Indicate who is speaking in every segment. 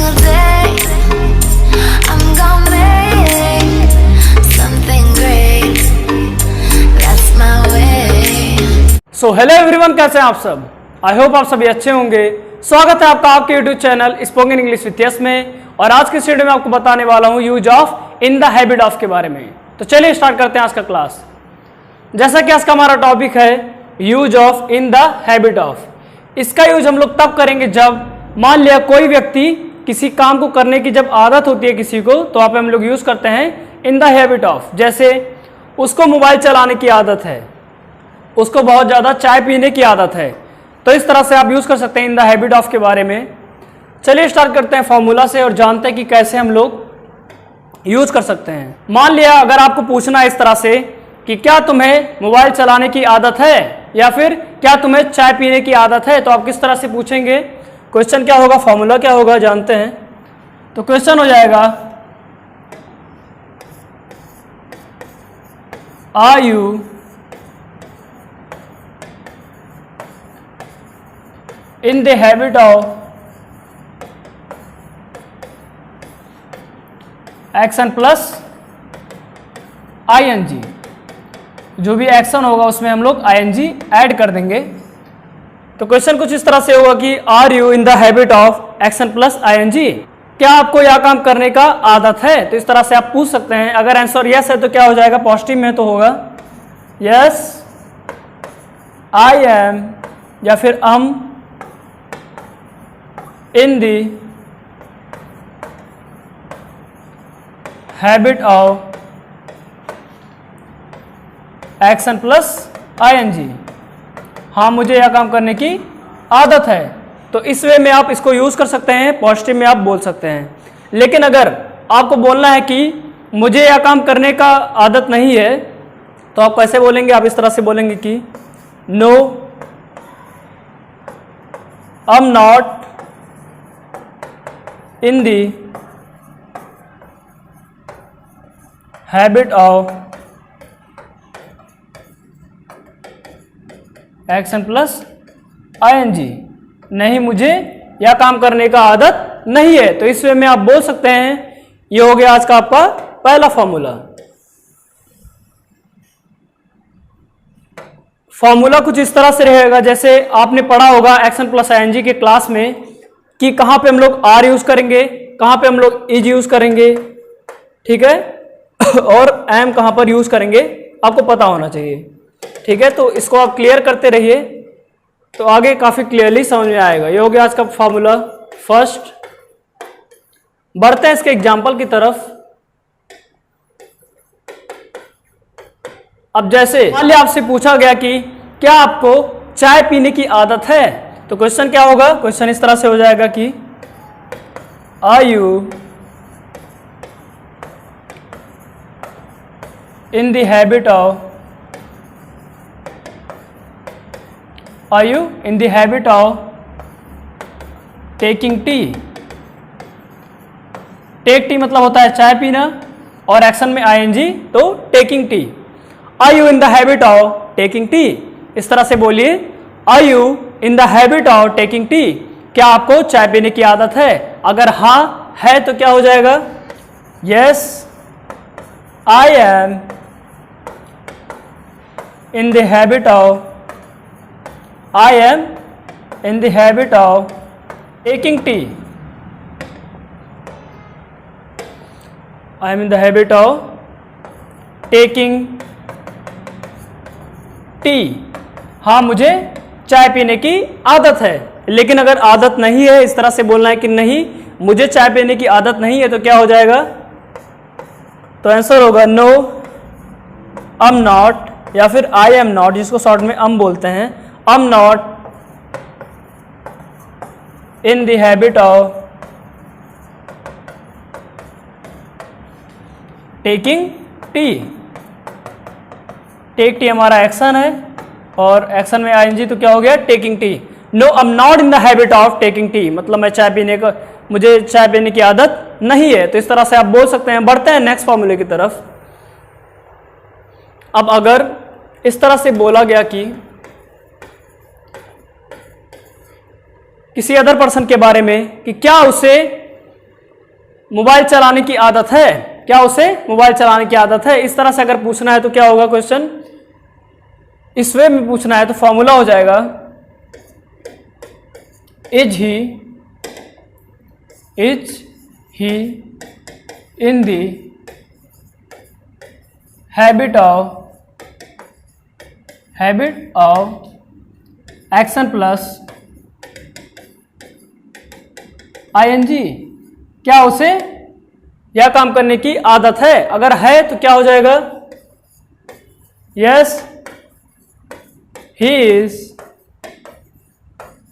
Speaker 1: single day. I'm gonna make something great. That's my way.
Speaker 2: So hello everyone, कैसे हैं आप सब? I hope आप सभी अच्छे होंगे। स्वागत है आपका आपके YouTube channel spoken English with yes में। और आज की वीडियो में आपको बताने वाला हूं use of in the habit of के बारे में। तो चलिए स्टार्ट करते हैं आज का क्लास। जैसा कि आज का हमारा टॉपिक है use of in the habit of. इसका यूज हम लोग तब करेंगे जब मान लिया कोई व्यक्ति किसी काम को करने की जब आदत होती है किसी को, तो आप हम लोग यूज करते हैं इन द हैबिट ऑफ। जैसे उसको मोबाइल चलाने की आदत है, उसको बहुत ज़्यादा चाय पीने की आदत है, तो इस तरह से आप यूज़ कर सकते हैं इन द हैबिट ऑफ के बारे में। चलिए स्टार्ट करते हैं फॉर्मूला से और जानते हैं कि कैसे हम लोग यूज़ कर सकते हैं। मान लिया अगर आपको पूछना है इस तरह से कि क्या तुम्हें मोबाइल चलाने की आदत है या फिर क्या तुम्हें चाय पीने की आदत है, तो आप किस तरह से पूछेंगे? क्वेश्चन क्या होगा, फॉर्मूला क्या होगा, जानते हैं। तो क्वेश्चन हो जाएगा are you in the habit of action plus ing। जो भी एक्शन होगा उसमें हम लोग ing ऐड कर देंगे। तो क्वेश्चन कुछ इस तरह से होगा कि are you in the habit of action plus ing। क्या आपको यह काम करने का आदत है? तो इस तरह से आप पूछ सकते हैं। अगर आंसर यस है तो क्या हो जाएगा, पॉजिटिव में तो होगा यस आई एम या फिर in the habit of action plus ing। हाँ, मुझे यह काम करने की आदत है। तो इस वे में आप इसको यूज कर सकते हैं, पॉजिटिव में आप बोल सकते हैं। लेकिन अगर आपको बोलना है कि मुझे यह काम करने का आदत नहीं है, तो आप कैसे बोलेंगे? आप इस तरह से बोलेंगे कि no I am not in the habit of action plus ing। नहीं, मुझे यह काम करने का आदत नहीं है। तो इस वे में आप बोल सकते हैं। ये हो गया आज का आपका पहला फॉर्मूला। फॉर्मूला कुछ इस तरह से रहेगा, जैसे आपने पढ़ा होगा एक्शन प्लस ing के क्लास में कि कहाँ पे हम लोग आर यूज करेंगे, कहाँ पे हम लोग इज यूज करेंगे, ठीक है, और एम कहाँ पर यूज करेंगे, आपको पता होना चाहिए। ठीक है, तो इसको आप क्लियर करते रहिए तो आगे काफी क्लियरली समझ में आएगा। ये हो गया आज का फॉर्मूला फर्स्ट। बढ़ते हैं इसके एग्जाम्पल की तरफ। अब जैसे मान लिया आपसे पूछा गया कि क्या आपको चाय पीने की आदत है, तो क्वेश्चन क्या होगा? क्वेश्चन इस तरह से हो जाएगा कि are you in the habit of taking tea. Take tea मतलब होता है चाय पीना, और एक्शन में आईएनजी, तो taking tea. Are you in the habit of taking tea? इस तरह से बोलिए, are you in the habit of taking tea? क्या आपको चाय पीने की आदत है? अगर हाँ है तो क्या हो जाएगा, yes I am in the habit of taking T. I am in the habit of taking T. हाँ, मुझे चाय पीने की आदत है। लेकिन अगर आदत नहीं है, इस तरह से बोलना है कि नहीं मुझे चाय पीने की आदत नहीं है, तो क्या हो जाएगा? तो आंसर होगा नो आई एम नॉट या फिर आई एम नॉट, जिसको शॉर्ट में बोलते हैं। I am not in the habit of taking tea. Take tea हमारा एक्शन है और एक्शन में आईएनजी, तो क्या हो गया, taking tea. No I am not in the habit of taking tea, मतलब मुझे चाय पीने की आदत नहीं है। तो इस तरह से आप बोल सकते हैं। बढ़ते हैं नेक्स्ट फॉर्मूले की तरफ। अब अगर इस तरह से बोला गया कि किसी अदर पर्सन के बारे में कि क्या उसे मोबाइल चलाने की आदत है? क्या उसे मोबाइल चलाने की आदत है? इस तरह से अगर पूछना है तो क्या होगा क्वेश्चन? इस वे में पूछना है तो फॉर्मूला हो जाएगा is he in the habit of action plus ING. क्या उसे यह काम करने की आदत है? अगर है तो क्या हो जाएगा? Yes he is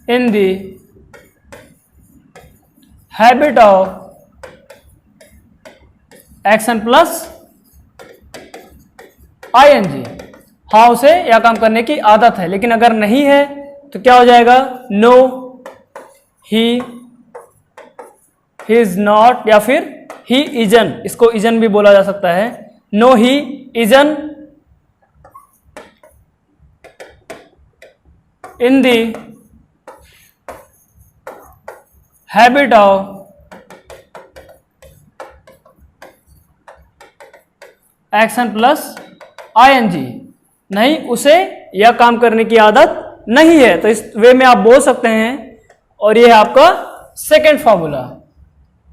Speaker 2: in the habit of action plus ING. हाँ उसे यह काम करने की आदत है। लेकिन अगर नहीं है तो क्या हो जाएगा? नो ही इज नॉट, या फिर ही इजन, इसको इजन भी बोला जा सकता है। No he इजन in the habit of action plus ING. नहीं, उसे यह काम करने की आदत नहीं है। तो इस वे में आप बोल सकते हैं। और यह है आपका सेकेंड फॉर्मूला।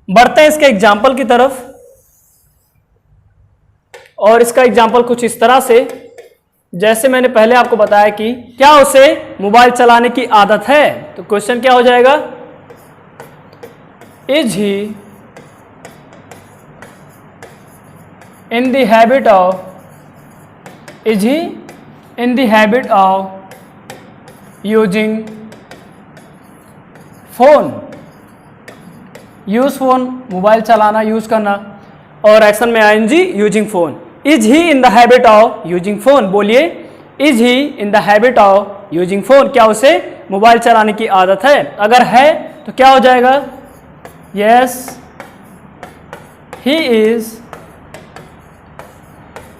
Speaker 2: बढ़ते हैं इसके एग्जाम्पल की तरफ। और इसका एग्जाम्पल कुछ इस तरह से, जैसे मैंने पहले आपको बताया कि क्या उसे मोबाइल चलाने की आदत है, तो क्वेश्चन क्या हो जाएगा? Is he in the habit of using phone. Use phone, mobile चलाना, यूज करना, और एक्शन में ING using phone. Is he in the habit of using phone. बोलिए, is he in the habit of using phone. क्या उसे mobile चलाने की आदत है? अगर है तो क्या हो जाएगा? Yes he is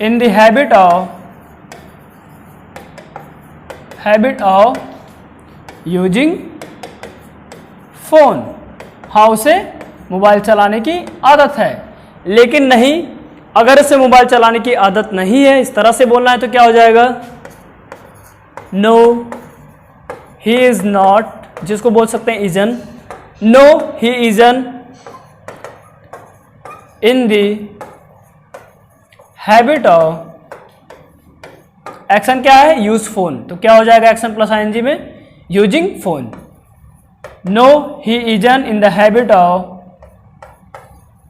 Speaker 2: in the habit of using phone. हाँ उसे मोबाइल चलाने की आदत है। लेकिन नहीं, अगर इसे मोबाइल चलाने की आदत नहीं है, इस तरह से बोलना है तो क्या हो जाएगा? नो ही इज नॉट, जिसको बोल सकते हैं isn't. No he इजन in the habit of action क्या है? Use phone. तो क्या हो जाएगा एक्शन प्लस आईएनजी में? Using phone. No he इजन in the habit of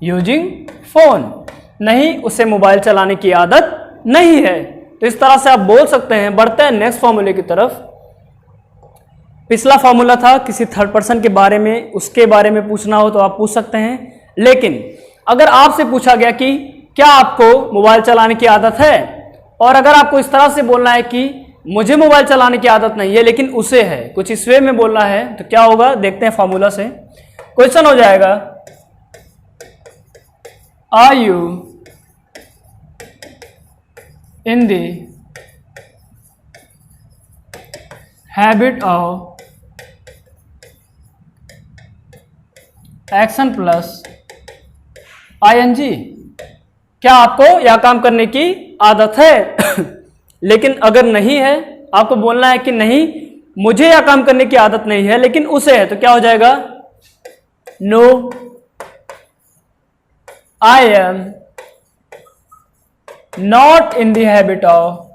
Speaker 2: using phone. नहीं, उसे मोबाइल चलाने की आदत नहीं है। तो इस तरह से आप बोल सकते हैं। बढ़ते हैं नेक्स्ट फॉर्मूले की तरफ। पिछला फॉर्मूला था किसी थर्ड पर्सन के बारे में, उसके बारे में पूछना हो तो आप पूछ सकते हैं। लेकिन अगर आपसे पूछा गया कि क्या आपको मोबाइल चलाने की आदत है, और अगर आपको इस तरह से बोलना है कि मुझे मोबाइल चलाने की आदत नहीं है लेकिन उसे है, कुछ इस वे में बोलना है, तो क्या होगा? देखते हैं फॉर्मूला से। क्वेश्चन हो जाएगा are you in the habit of action plus ING. क्या आपको यह काम करने की आदत है? लेकिन अगर नहीं है, आपको बोलना है कि नहीं, मुझे यह काम करने की आदत नहीं है लेकिन उसे है, तो क्या हो जाएगा? No I am not in the habit of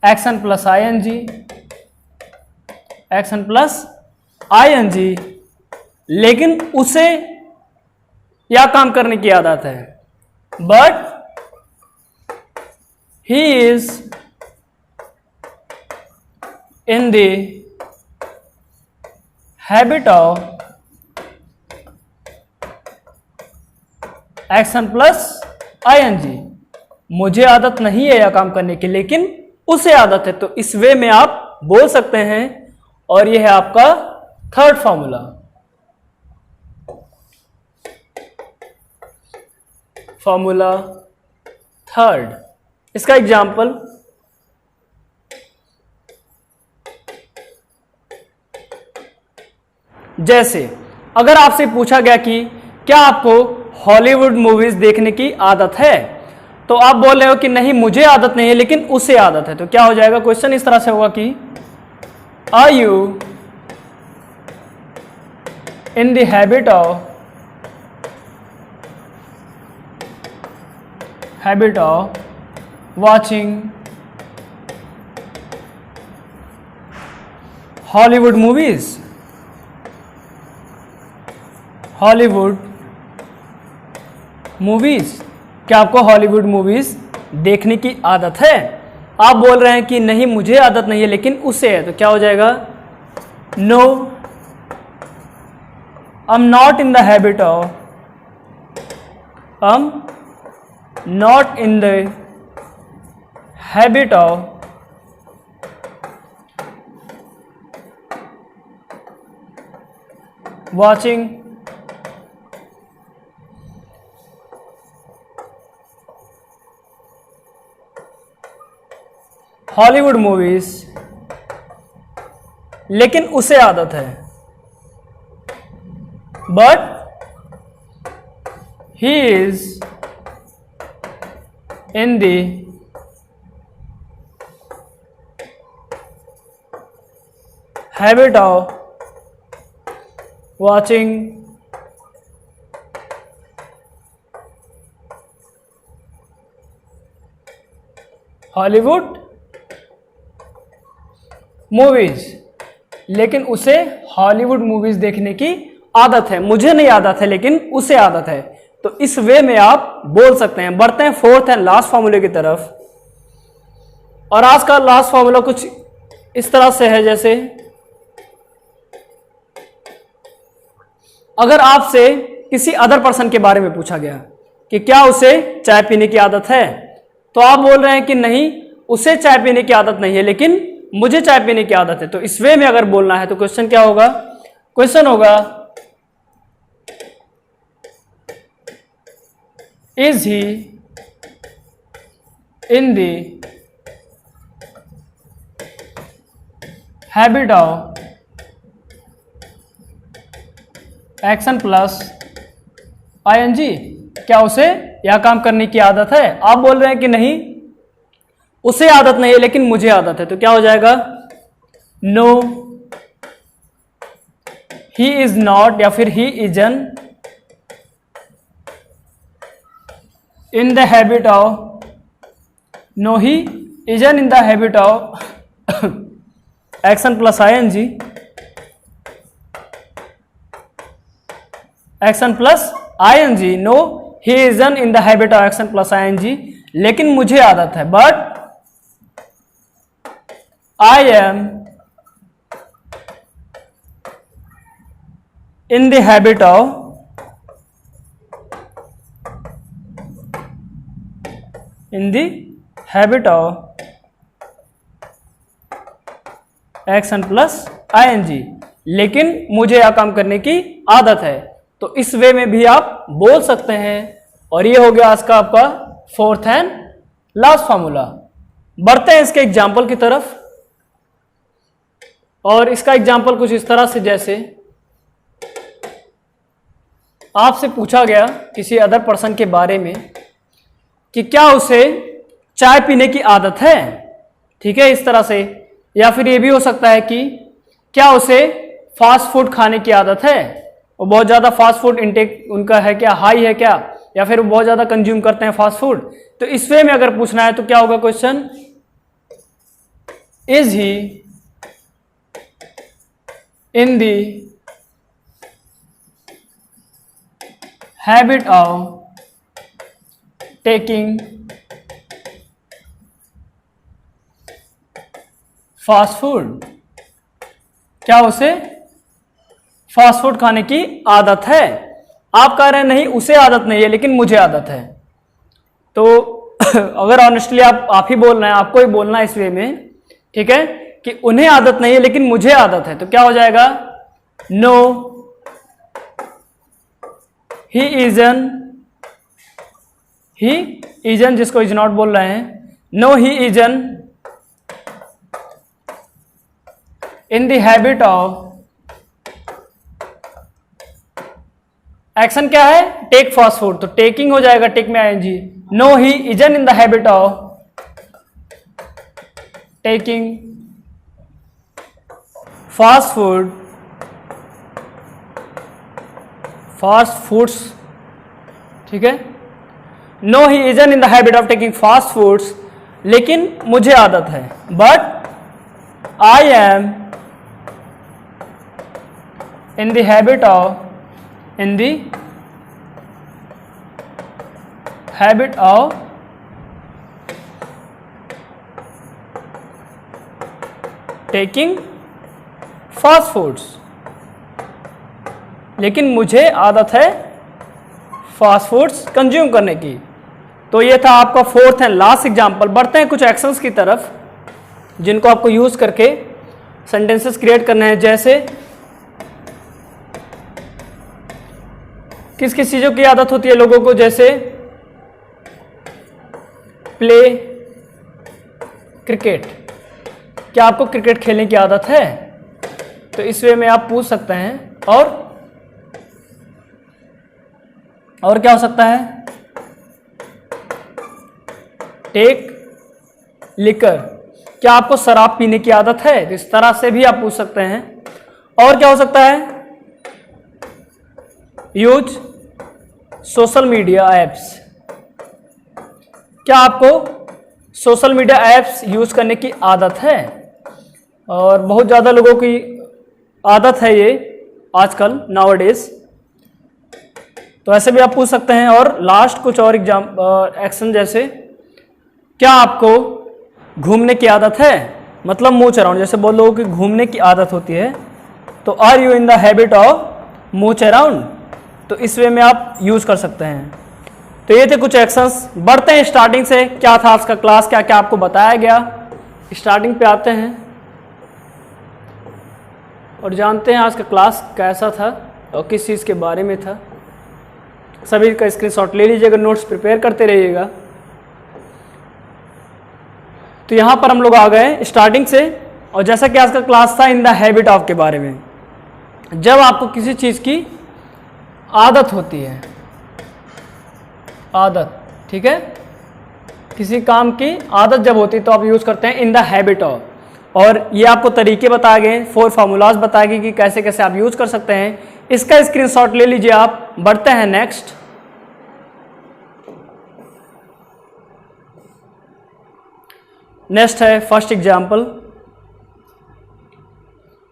Speaker 2: action plus ING, action plus ING, लेकिन उसे यह काम करने की आदत है। But he is in the habit of action plus ING. मुझे आदत नहीं है यह काम करने की लेकिन उसे आदत है। तो इस वे में आप बोल सकते हैं। और यह है आपका थर्ड फॉर्मूला। फॉर्मूला थर्ड, इसका एग्जाम्पल जैसे अगर आपसे पूछा गया कि क्या आपको हॉलीवुड मूवीज देखने की आदत है, तो आप बोल रहे हो कि नहीं मुझे आदत नहीं है लेकिन उसे आदत है, तो क्या हो जाएगा? क्वेश्चन इस तरह से होगा कि are you in the habit of watching Hollywood movies? क्या आपको हॉलीवुड मूवीज देखने की आदत है? आप बोल रहे हैं कि नहीं मुझे आदत नहीं है लेकिन उसे है, तो क्या हो जाएगा? No, I am not in the habit of watching Hollywood movies, लेकिन उसे आदत है, but he is in the habit of watching Hollywood movies, लेकिन उसे हॉलीवुड मूवीज देखने की आदत है। मुझे नहीं आदत है लेकिन उसे आदत है, तो इस वे में आप बोल सकते हैं। बढ़ते हैं फोर्थ एंड लास्ट फॉर्मूले की तरफ, और आज का लास्ट फॉर्मूला कुछ इस तरह से है, जैसे अगर आपसे किसी अदर पर्सन के बारे में पूछा गया कि क्या उसे चाय पीने की आदत है, तो आप बोल रहे हैं कि नहीं उसे चाय पीने की आदत नहीं है लेकिन मुझे चाय पीने की आदत है। तो इस वे में अगर बोलना है तो क्वेश्चन क्या होगा? क्वेश्चन होगा is he in the habit of action plus ING, क्या उसे यह काम करने की आदत है? आप बोल रहे हैं कि नहीं उसे आदत नहीं है लेकिन मुझे आदत है, तो क्या हो जाएगा? नो, ही इज नॉट या फिर he इजन in the habit of, no he इजन in the habit of action plus ING, action plus ING, no he इजन in the habit of action plus ING, लेकिन मुझे आदत है, but I am in the habit of action plus ING, लेकिन मुझे यह काम करने की आदत है। तो इस वे में भी आप बोल सकते हैं। और ये हो गया आज का आपका फोर्थ एंड लास्ट फॉर्मूला। बढ़ते हैं इसके एग्जाम्पल की तरफ, और इसका एग्जाम्पल कुछ इस तरह से, जैसे आपसे पूछा गया किसी अदर पर्सन के बारे में कि क्या उसे चाय पीने की आदत है, ठीक है, इस तरह से। या फिर ये भी हो सकता है कि क्या उसे फास्ट फूड खाने की आदत है, वो बहुत ज़्यादा फास्ट फूड इंटेक उनका है क्या, हाई है क्या, या फिर वो बहुत ज़्यादा कंज्यूम करते हैं फास्ट फूड। तो इस वे में अगर पूछना है तो क्या होगा question? Is he in the habit of taking fast food, क्या उसे फास्ट फूड खाने की आदत है? आप कह रहे हैं नहीं उसे आदत नहीं है लेकिन मुझे आदत है। तो अगर ऑनेस्टली आप ही बोल रहे हैं, आपको ही बोलना है इस वे में, ठीक है, कि उन्हें आदत नहीं है लेकिन मुझे आदत है, तो क्या हो जाएगा? नो ही इजन, जिसको इज नॉट बोल रहे हैं, no he इजन in the habit of action क्या है? टेक फास्ट फूड, तो टेकिंग हो जाएगा, टेक में ING. No he इजन in the habit of taking fast foods, ठीक है। No he इजन in the habit of taking fast foods, लेकिन मुझे आदत है, but I am in the habit of taking fast foods, लेकिन मुझे आदत है फास्ट फूड्स कंज्यूम करने की। तो ये था आपका फोर्थ एंड लास्ट एग्जाम्पल। बढ़ते हैं कुछ एक्शंस की तरफ जिनको आपको यूज करके सेंटेंसेस क्रिएट करने हैं। जैसे किस किस चीजों की आदत होती है लोगों को, जैसे प्ले क्रिकेट। क्या आपको क्रिकेट खेलने की आदत है? तो इस वे में आप पूछ सकते हैं। और क्या हो सकता है? टेक लिकर, क्या आपको शराब पीने की आदत है? तो इस तरह से भी आप पूछ सकते हैं। और क्या हो सकता है? यूज सोशल मीडिया एप्स, क्या आपको सोशल मीडिया एप्स यूज करने की आदत है? और बहुत ज़्यादा लोगों की आदत है ये आजकल, नाउअडेज। तो ऐसे भी आप पूछ सकते हैं। और लास्ट कुछ और एक्शन, जैसे क्या आपको घूमने की आदत है? मतलब मूच अराउंड, जैसे बहुत लोगों की घूमने की आदत होती है, तो are you in the habit of mooch around? तो इस वे में आप यूज कर सकते हैं। तो ये थे कुछ एक्शंस। बढ़ते हैं स्टार्टिंग से, क्या था आज का क्लास, क्या क्या आपको बताया गया। स्टार्टिंग पे आते हैं और जानते हैं आज का क्लास कैसा था और किस चीज़ के बारे में था। सभी का स्क्रीनशॉट ले लीजिएगा, नोट्स प्रिपेयर करते रहिएगा। तो यहाँ पर हम लोग आ गए स्टार्टिंग से, और जैसा कि आज का क्लास था इन द हैबिट ऑफ के बारे में। जब आपको किसी चीज़ की आदत होती है, आदत, ठीक है, किसी काम की आदत जब होती है तो आप यूज़ करते हैं इन द हैबिट ऑफ। और ये आपको तरीके बताए गए, 4 फार्मूलाज बताए गए कि कैसे कैसे आप यूज़ कर सकते हैं। इसका स्क्रीनशॉट ले लीजिए आप। बढ़ते हैं नेक्स्ट। नेक्स्ट है first example.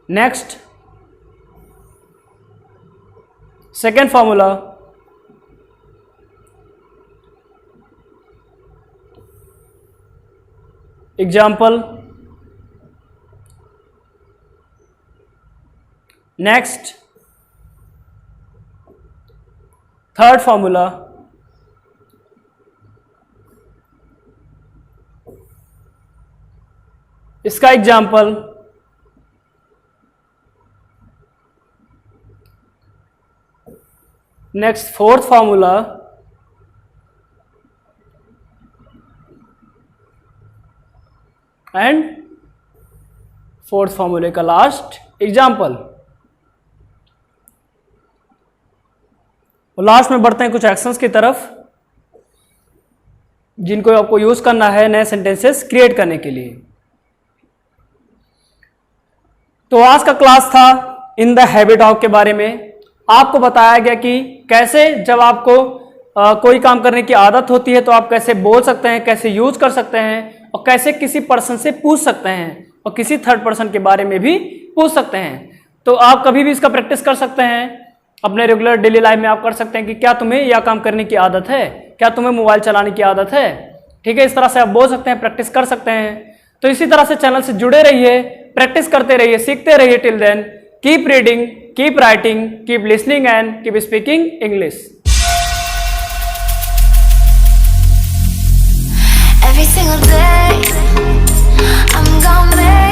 Speaker 2: Next second formula. Example. Next third formula. इसका example. Next fourth formula. And fourth फार्मूले का लास्ट एग्जाम्पल। और लास्ट में बढ़ते हैं कुछ एक्शंस की तरफ जिनको आपको यूज करना है नए सेंटेंसेस क्रिएट करने के लिए। तो आज का क्लास था इन द हैबिट ऑफ के बारे में। आपको बताया गया कि कैसे जब आपको कोई काम करने की आदत होती है तो आप कैसे बोल सकते हैं, कैसे यूज कर सकते हैं, और कैसे किसी पर्सन से पूछ सकते हैं और किसी थर्ड पर्सन के बारे में भी पूछ सकते हैं। तो आप कभी भी इसका प्रैक्टिस कर सकते हैं अपने रेगुलर डेली लाइफ में। आप कर सकते हैं कि क्या तुम्हें यह काम करने की आदत है, क्या तुम्हें मोबाइल चलाने की आदत है, ठीक है। इस तरह से आप बोल सकते हैं, प्रैक्टिस कर सकते हैं। तो इसी तरह से चैनल से जुड़े रहिए, प्रैक्टिस करते रहिए, सीखते रहिए। Till then keep reading, keep writing, keep listening and keep speaking English.
Speaker 1: Every single day, I'm gonna make